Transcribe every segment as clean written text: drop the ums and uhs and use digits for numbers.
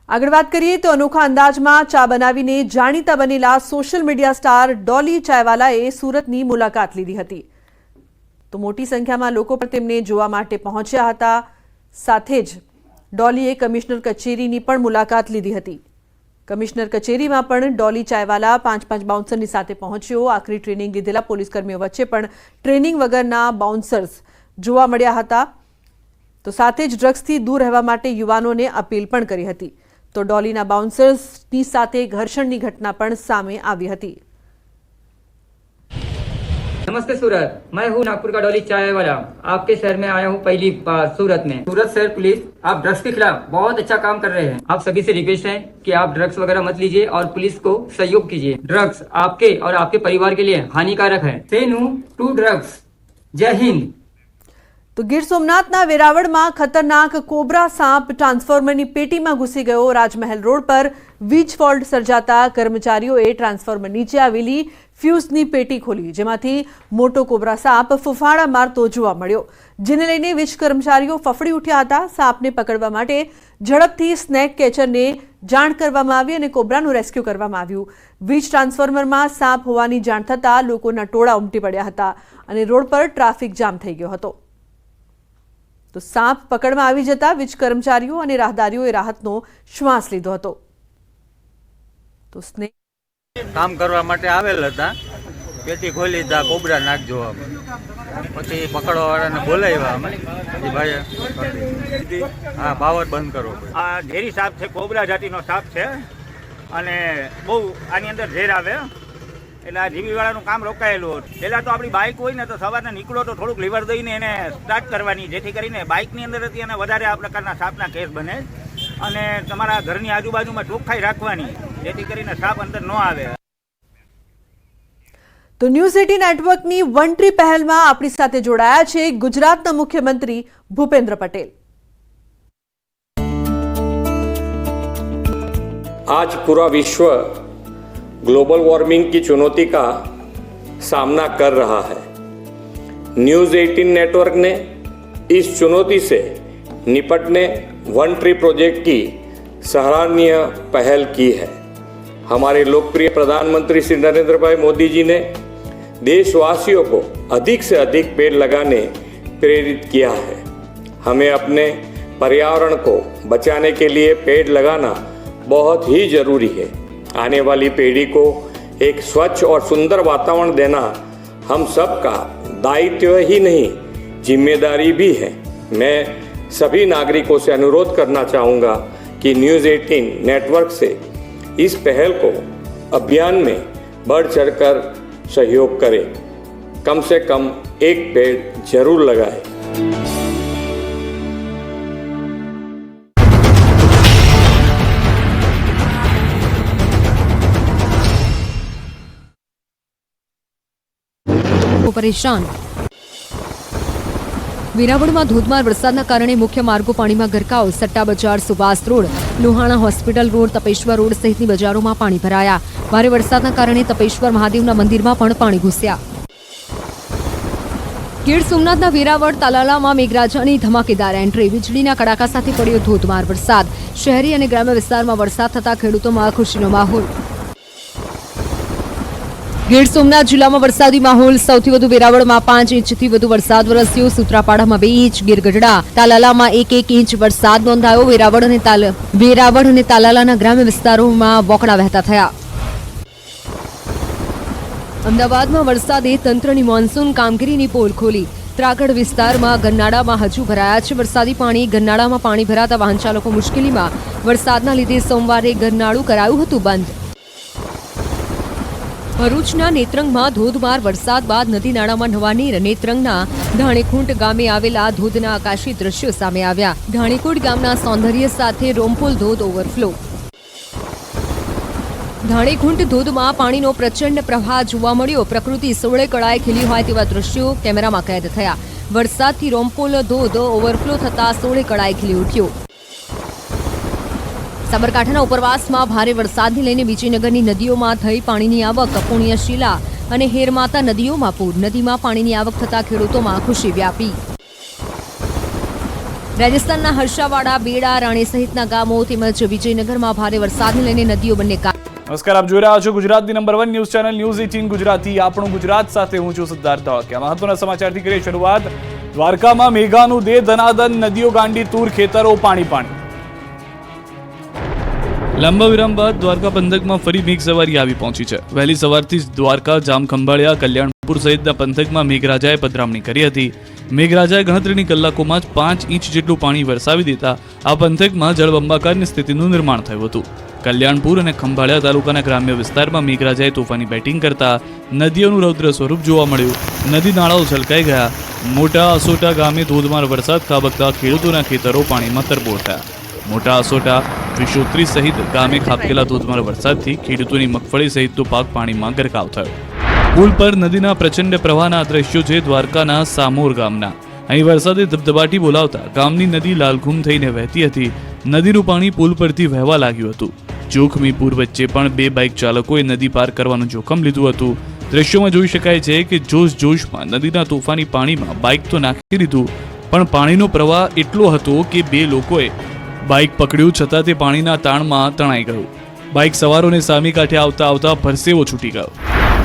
આગળ વાત કરીએ તો અનોખા અંદાજમાં ચા બનાવીને જાણીતા બનેલા સોશિયલ મીડિયા સ્ટાર ડોલી ચાયવાલાએ સુરતની મુલાકાત લીધી હતી. તો મોટી સંખ્યામાં લોકો પણ તેમને જોવા માટે પહોંચ્યા હતા. સાથે જ ડોલીએ કમિશનર કચેરીની પણ મુલાકાત લીધી હતી. કમિશનર કચેરીમાં પણ ડોલી ચાયવાલા 5 બાઉન્સરની સાથે પહોંચ્યો. આખરી ટ્રેનિંગ લીધેલા પોલીસકર્મીઓ વચ્ચે પણ ટ્રેનિંગ વગરના બાઉન્સર્સ જોવા મળ્યા હતા. તો સાથે જ ડ્રગ્સથી દૂર રહેવા માટે યુવાનોને અપીલ પણ કરી હતી. तो डॉलीना बाउंसर्सनी साथे घर्षणनी घटना पण सामे आवी हती. नमस्ते सूरत, मैं हूँ नागपुर का डॉली चाय वाला. आपके शहर में आया हूँ पहली बार सूरत में. सूरत शहर पुलिस आप ड्रग्स के खिलाफ बहुत अच्छा काम कर रहे हैं. आप सभी से रिक्वेस्ट है कि आप ड्रग्स वगैरह मत लीजिए और पुलिस को सहयोग कीजिए. ड्रग्स आपके और आपके परिवार के लिए हानिकारक है. से नो टू ड्रग्स. जय हिंद. तो गीर सोमनाथना वेरावळમાં खतरनाक कोबरा सांप ट्रांसफॉर्मरनी पेटीમાં ઘૂસી ગયો. રાજમહેલ રોડ પર વીજ ફોલ્ટ સર્જાતા કર્મચારીઓએ ટ્રાન્સફોર્મર નીચે આવેલી ફ્યુઝની પેટી ખોલી, જેમાંથી મોટો કોબરા સાપ ફૂફાડા મારતો જોવા મળ્યો, જેને લઈને વીજ કર્મચારીઓ ફફડી ઉઠ્યા હતા. સાપને પકડવા માટે ઝડપથી સ્નેક કેચરને જાણ કરવામાં આવી અને કોબરાનું રેસ્ક્યુ કરવામાં આવ્યું. વીજ ટ્રાન્સફોર્મરમાં સાપ હોવાની જાણ થતાં લોકોના ટોળા ઉમટી પડ્યા હતા અને રોડ પર ટ્રાફિક જામ થઈ ગયો હતો. तो सांप पकड़માં આવી જતા વીજ કર્મચારીઓ અને રાહદારીઓએ રાહતનો શ્વાસ લીધો હતો. તો સ્નેક કામ કરવા માટે આવેલ હતા, પેટી ખોલી તા કોબરા નાક જોવા, પછી પકડવા વાળાને બોલાવ્યા અમે, ભાઈ હા પાવર બંધ કરો. આ ઝેરી સાપ છે, કોબરા જાતિનો સાપ છે અને બહુ આની અંદર ઝેર આવે એટલે આ જીવીવાળાનું કામ રોકાયેલું. પહેલાં તો આપણી બાઇક હોય ને તો સવારે નીકળો તો થોડુંક લીવર દઈને એને સ્ટાર્ટ કરવાની, જેથી કરીને બાઇકની અંદરથી એને વધારે આ પ્રકારના સાપના કેસ બને. અને તમારા ઘરની આજુબાજુમાં ચોખ્ખાઈ રાખવાની, જેથી કરીને સાપ અંદર ન આવે. તો ન્યૂઝ 18 નેટવર્કની વન ટ્રી પહેલમાં આપણી સાથે જોડાયા છે ગુજરાતના મુખ્યમંત્રી ભૂપેન્દ્ર પટેલ. आज पूरा विश्व ग्लोबल वार्मिंग की चुनौती का सामना कर रहा है. न्यूज़ 18 नेटवर्क ने इस चुनौती से निपटने वन ट्री प्रोजेक्ट की सराहनीय पहल की है. हमारे लोकप्रिय प्रधानमंत्री श्री नरेंद्र भाई मोदी जी ने देशवासियों को अधिक से अधिक पेड़ लगाने प्रेरित किया है. हमें अपने पर्यावरण को बचाने के लिए पेड़ लगाना बहुत ही ज़रूरी है. आने वाली पीढ़ी को एक स्वच्छ और सुंदर वातावरण देना हम सबका दायित्व ही नहीं, जिम्मेदारी भी है. मैं सभी नागरिकों से अनुरोध करना चाहूँगा कि न्यूज़ 18 नेटवर्क से इस पहल को अभियान में बढ़ चढ़कर सहयोग करें. कम से कम एक पेड़ जरूर लगाएं. परेशान. વેરાવળમાં ધોધમાર વરસાદના કારણે મુખ્ય માર્ગો પાણીમાં ગરકાવ. Satta Bazar, Subhash road, Lohana hospital road, Tapeshwar road સહિતની બજારોમાં પાણી ભરાયા. ભારે વરસાદના કારણે તપેશ્વર મહાદેવના મંદિરમાં પણ પાણી ઘૂસ્યા. ગીર સોમનાથના વેરાવળ તાલાલામાં મેઘરાજાની ધમાકેદાર એન્ટ્રી. વીજળીના કડાકા સાથે પડ્યો ધોધમાર વરસાદ. શહેરી અને ગ્રામ્ય વિસ્તારમાં વરસાદ થતા ખેડૂતોમાં ખુશીનો માહોલ. ગીર સોમનાથ જિલ્લામાં વરસાદી માહોલ. સૌથી વધુ વેરાવળમાં 5 ઇંચથી વધુ વરસાદ વરસ્યો. સૂત્રાપાડામાં 2 ઇંચ, ગીરગઢડા, તાલાલામાં 1 ઇંચ વરસાદ નોંધાયો. વેરાવળ અને તાલાલાના ગ્રામ્ય વિસ્તારોમાં વોકડા વહેતા થયા. અમદાવાદમાં વરસાદે તંત્રની મોન્સૂન કામગીરીની પોલ ખોલી. ત્રાગડ વિસ્તારમાં ગરનાળામાં હજુ ભરાયા છે વરસાદી પાણી. ગરનાળામાં પાણી ભરાતા વાહન ચાલકો મુશ્કેલીમાં. વરસાદના લીધે સોમવારે ગરનાળું કરાયું હતું બંધ. ભરૂચના નેત્રંગમાં ધોધમાર વરસાદ બાદ નદી નાળામાં નવા નીર. નેત્રંગના ધાણીકુંટ ગામે આવેલા ધોધના આકાશી દ્રશ્યો સામે આવ્યા. ધાણીકુંટ ગામના સૌંદર્ય સાથે રોમપોલ ધોધ ઓવરફ્લો. ધાણીકુંટ ધોધમાં પાણીનો પ્રચંડ પ્રવાહ જોવા મળ્યો. પ્રકૃતિ સોળે કળાએ ખીલી હોય તેવા દ્રશ્યો કેમેરામાં કેદ થયા. વરસાદથી રોમપોલ ધોધ ઓવરફ્લો થતા સોળે કળાએ ખીલી ઉઠ્યો. સાબરકાંઠાના ઉપરવાસમાં ભારે વરસાદને લઈને વિજયનગરની નદીઓમાં થઈ પાણીની આવક. પુણ્યશીલા અને હેરમાતા નદીઓમાં પૂર. નદીમાં પાણીની આવક થતા ખેડૂતોમાં ખુશી વ્યાપી. રાજસ્થાનના હર્ષાવાડા, બેડા, રાણી સહિતના ગામો તેમજ વિજયનગરમાં ભારે વરસાદને લઈને નદીઓ બંને નમસ્કાર, આપ જોઈ રહ્યા છો ગુજરાતની number 1 news channel news 18 Gujarati. આપણું ગુજરાત સાથે હું છું સિદ્ધાર્થ ધોળકિયા. મહત્વના સમાચારથી કરીએ શરૂઆત. દ્વારકામાં મેઘાનું દે ધનાદન, નદીઓ ગાંડી તૂર, ખેતરો પાણી પાણી. લાંબા વિરામ બાદ દ્વારકા પંથકમાં ફરી મેઘ સવારી આવી પહોંચી છે. વહેલી સવારથી જ દ્વારકા, જામખંભાળિયા, કલ્યાણપુર સહિતના પંથકમાં મેઘરાજાએ પધરામણી કરી હતી. મેઘરાજાએ ગણતરીની કલાકોમાં જ 5 ઇંચ જેટલું પાણી વરસાવી દેતા આ પંથકમાં જળબંબાકારની સ્થિતિનું નિર્માણ થયું હતું. કલ્યાણપુર અને ખંભાળિયા તાલુકાના ગ્રામ્ય વિસ્તારમાં મેઘરાજાએ તોફાની બેટિંગ કરતા નદીઓનું રૌદ્ર સ્વરૂપ જોવા મળ્યું. નદી નાળાઓ છલકાઈ ગયા. મોટા અસોટા ગામે ધોધમાર વરસાદ ખાબકતા ખેડૂતોના ખેતરો પાણીમાં તરબોળ થયા. મોટા અસોટા, વિશોત્રી સહિત ગામે ખાબકેલા ધોધમાર વરસાદથી ખેડૂતોની મગફળી સહિતનો પાક પાણીમાં ગરકાવ થયો. પુલ પર નદીના પ્રચંડ પ્રવાહના દ્રશ્યો છે દ્વારકાના સામોર ગામના. અહીં વરસાદે ધબધબાટી બોલાવતા ગામની નદી લાલઘુમ થઈને વહેતી હતી. નદીનું પાણી પુલ પરથી વહેવા લાગ્યું હતું. જોખમી પૂર વચ્ચે પણ 2 બાઇક ચાલકોએ નદી પાર કરવાનું જોખમ લીધું હતું. દ્રશ્યોમાં જોઈ શકાય છે કે જોશમાં નદીના તોફાની પાણીમાં બાઇક તો નાખી દીધું, પણ પાણીનો પ્રવાહ એટલો હતો કે 2 લોકોએ બાઇક પકડ્યું છતાં તે પાણીના તાણમાં તણાઈ ગયું. બાઇક સવારોને સામી કાંઠે આવતા પરસેવો છૂટી ગયો.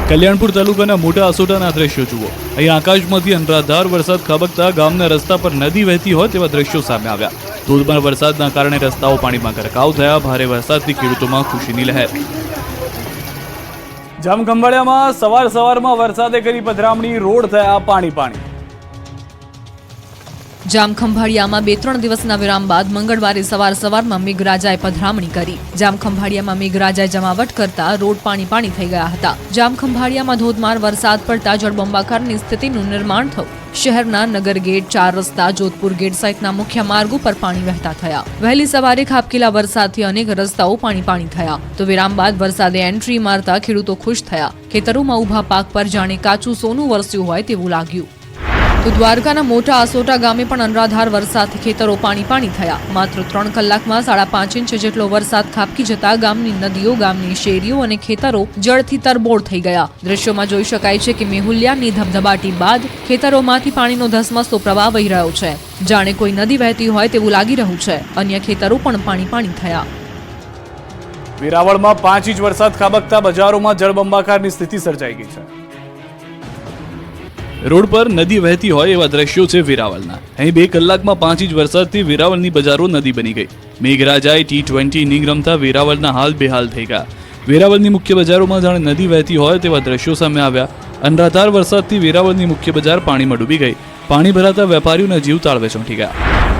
કલ્યાણપુર તાલુકાના મોટા અસોટાના દ્રશ્યો જુઓ. અહીં આકાશમાંથી અનરાધાર વરસાદ ખાબકતા ગામના રસ્તા પર નદી વહેતી હોય તેવા દ્રશ્યો સામે આવ્યા. ધોધમાર વરસાદના કારણે રસ્તાઓ પાણીમાં ગરકાવ થયા. ભારે વરસાદથી ખેડૂતોમાં ખુશીની લહેર. જામખંભાળિયામાં સવારમાં વરસાદે કરી પધરામણી, રોડ થયા પાણી પાણી. જામખંભાળિયામાં 2-3 દિવસના વિરામ બાદ મંગળવારે સવારમાં મેઘરાજાએ પધરામણી કરી. જામખંભાળિયામાં મેઘરાજાએ જમાવટ કરતા રોડ પાણી થઈ ગયા હતા. જામખંભાળિયામાં ધોધમાર વરસાદ પડતા જળબંબાકારની સ્થિતિનું નિર્માણ થયું. શહેરના નગર ગેટ, 4 રસ્તા, જોધપુર ગેટ સહિતના મુખ્ય માર્ગો પર પાણી વહેતા થયા. વહેલી સવારે ખાબકેલા વરસાદથી અનેક રસ્તાઓ પાણી થયા. તો વિરામ બાદ વરસાદે એન્ટ્રી મારતા ખેડૂતો ખુશ થયા. ખેતરોમાં ઊભા પાક પર જાણે કાચું સોનું વરસ્યું હોય તેવું લાગ્યું. તો દ્વારકાના મોટા અસોટા ગામે પણ અનરાધાર વરસાદથી ખેતરો પાણી થયા. માત્ર 3 કલાકમાં 5.5 ઇંચ જેટલો વરસાદ ખાબકી જતા ગામની નદીઓ, ગામની શેરીઓ અને ખેતરો જળથી તરબોળ થઈ ગયા. દ્રશ્યોમાં જોઈ શકાય છે કે મેહુલિયાની ધબધબાટી બાદ ખેતરોમાંથી પાણીનો ધસમસતો પ્રવાહ વહી રહ્યો છે. જાણે કોઈ નદી વહેતી હોય તેવું લાગી રહ્યું છે. અન્ય ખેતરો પણ પાણી થયા. વેરાવળમાં 5 ઇંચ વરસાદ ખાબકતા બજારોમાં જળબંબાકારની સ્થિતિ સર્જાઈ ગઈ છે. રોડ પર નદી વહેતી હોય એવા દ્રશ્યો છે વેરાવળના. અહીં 2 કલાકમાં 5 ઇંચ વરસાદથી વેરાવળની બજારો નદી બની ગઈ. મેઘરાજાએ T20 ઇનિંગ રમતા વેરાવળના હાલ બેહાલ થઈ ગયા. વેરાવળની મુખ્ય બજારોમાં જાણે નદી વહેતી હોય તેવા દ્રશ્યો સામે આવ્યા. અનરાધાર વરસાદથી વેરાવળની મુખ્ય બજાર પાણીમાં ડૂબી ગઈ. પાણી ભરાતા વેપારીઓના જીવ તાળવે ચોંટી ગયા.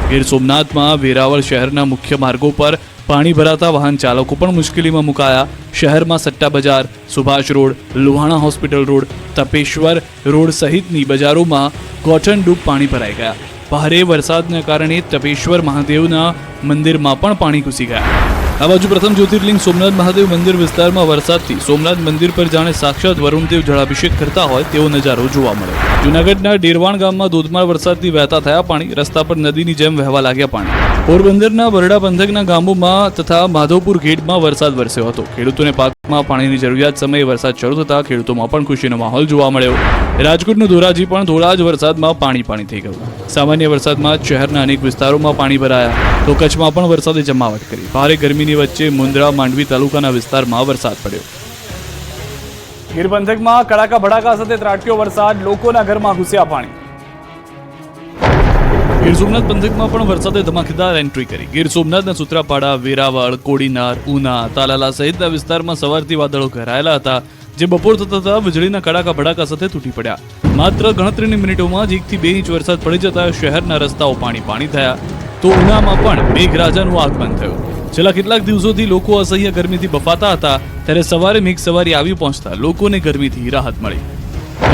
ગીર સોમનાથમાં વેરાવળ શહેરના મુખ્ય માર્ગો પર પાણી ભરાતા વાહન ચાલકો પણ મુશ્કેલીમાં મુકાયા. શહેરમાં Satta Bazar, Subhash road, Luhana hospital road, Tapeshwar road સહિતની બજારોમાં કોટનડૂબ પાણી ભરાઈ ગયા. ભારે વરસાદના કારણે તપેશ્વર મહાદેવના મંદિરમાં પણ પાણી ઘૂસી ગયા. આ બાજુ પ્રથમ જ્યોતિર્લિંગ સોમનાથ મહાદેવ મંદિર વિસ્તારમાં વરસાદથી સોમનાથ મંદિર પર જાણે સાક્ષાત વરુણદેવ જળાભિષેક કરતા હોય તેવો નજારો જોવા મળ્યો. જૂનાગઢના ડેરવાણ ગામમાં ધોધમાર વરસાદથી વહેતા થયા પાણી. રસ્તા પર નદીની જેમ વહેવા લાગ્યા પાણી. પોરબંદરના બરડા પંથકના ગામોમાં તથા માધવપુર ગેટમાં વરસાદ વરસ્યો હતો. ખેડૂતોને પાકમાં પાણીની જરૂરિયાત સમયે વરસાદ શરૂ થતા ખેડૂતોમાં પણ ખુશીનો માહોલ જોવા મળ્યો. રાજકોટનું ધોરાજી પણ થોડા જ વરસાદમાં પાણી થઈ ગયું. સામાન્ય વરસાદમાં શહેરના અનેક વિસ્તારોમાં પાણી ભરાયા. તો કચ્છમાં પણ વરસાદે જમાવટ કરી. ભારે ગરમીની વચ્ચે મુન્દ્રા, માંડવી તાલુકાના વિસ્તારમાં વરસાદ પડ્યો. ગીર પંથકમાં કડાકા ભડાકા સાથે ત્રાટક્યો વરસાદ, લોકોના ઘરમાં ઘૂસ્યા પાણી. ગીર સોમનાથ પંથકમાં પણ વરસાદે ધમાકેદાર એન્ટ્રી કરી. ગીર સોમનાથના સૂત્રાપાડા, વેરાવળ, કોડીનાર, ઉના, તાલાલા સહિતના વિસ્તારમાં સવારથી વાદળો ઘેરાયેલા હતા, જે બપોર થતા વીજળીના કડાકા ભડાકા સાથે તૂટી પડ્યા. માત્ર ગણતરીની મિનિટોમાં જ 1 થી 2 ઇંચ વરસાદ પડી જતા શહેરના રસ્તાઓ પાણી થયા. તો ઉનામાં પણ મેઘરાજાનું આગમન થયું. છેલ્લા કેટલાક દિવસોથી લોકો અસહ્ય ગરમીથી બફાતા હતા, ત્યારે સવારે મેઘ સવારી આવી પહોંચતા લોકોને ગરમીથી રાહત મળી.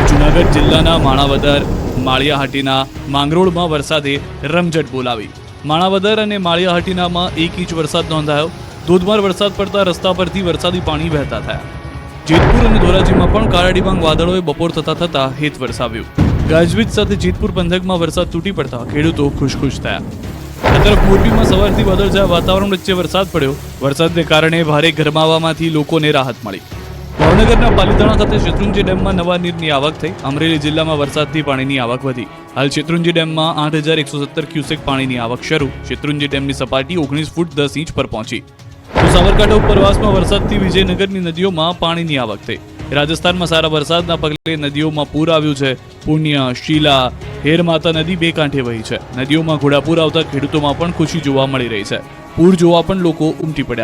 જૂનાગઢ જિલ્લાના માણાવદર, માળિયાહાટીના માંગરોળમાં વરસાદે રમઝટ બોલાવી. માણાવદર અને માળિયાહાટીનામાં 1 ઇંચ વરસાદ નોંધાયો. ધોધમાર વરસાદ પડતા રસ્તા પરથી વરસાદી પાણી વહેતા થયા. જેતપુર અને ધોરાજીમાં પણ કાળા ડિબાંગ વાદળોએ બપોર થતા હેત વરસાવ્યું. ગાજવીજ સાથે જેતપુર પંથકમાં વરસાદ તૂટી પડતા ખેડૂતો ખુશ થયા. આ તરફ મોરબીમાં સવારથી વાદળછાયા વાતાવરણ વચ્ચે વરસાદ પડ્યો. વરસાદને કારણે ભારે ગરમાવામાંથી લોકોને રાહત મળી. ભાવનગરના પાલીતાણા ખાતે શત્રુંજય ડેમમાં નવા નીરની આવક થઈ. અમરેલી જિલ્લામાં વરસાદથી પાણીની આવક વધી. હાલ શેત્રુંજી ડેમમાં 8,117 ક્યુસેક પાણીની આવક શરૂ. શેત્રુંજી ડેમની સપાટી 19 ફૂટ 10 ઇંચ પર પહોંચી. તો સાબરકાંઠા ઉપરવાસમાં વરસાદથી વિજયનગરની નદીઓમાં પાણીની આવક થઈ. રાજસ્થાનમાં સારા વરસાદના પગલે નદીઓમાં પૂર આવ્યું છે. પુણ્ય, શીલા, હેરમાતા નદી બે કાંઠે વહી છે. નદીઓમાં ઘોડાપૂર આવતા ખેડૂતોમાં પણ ખુશી જોવા મળી રહી છે. પૂર જોવા પણ લોકો ઉમટી પડ્યા.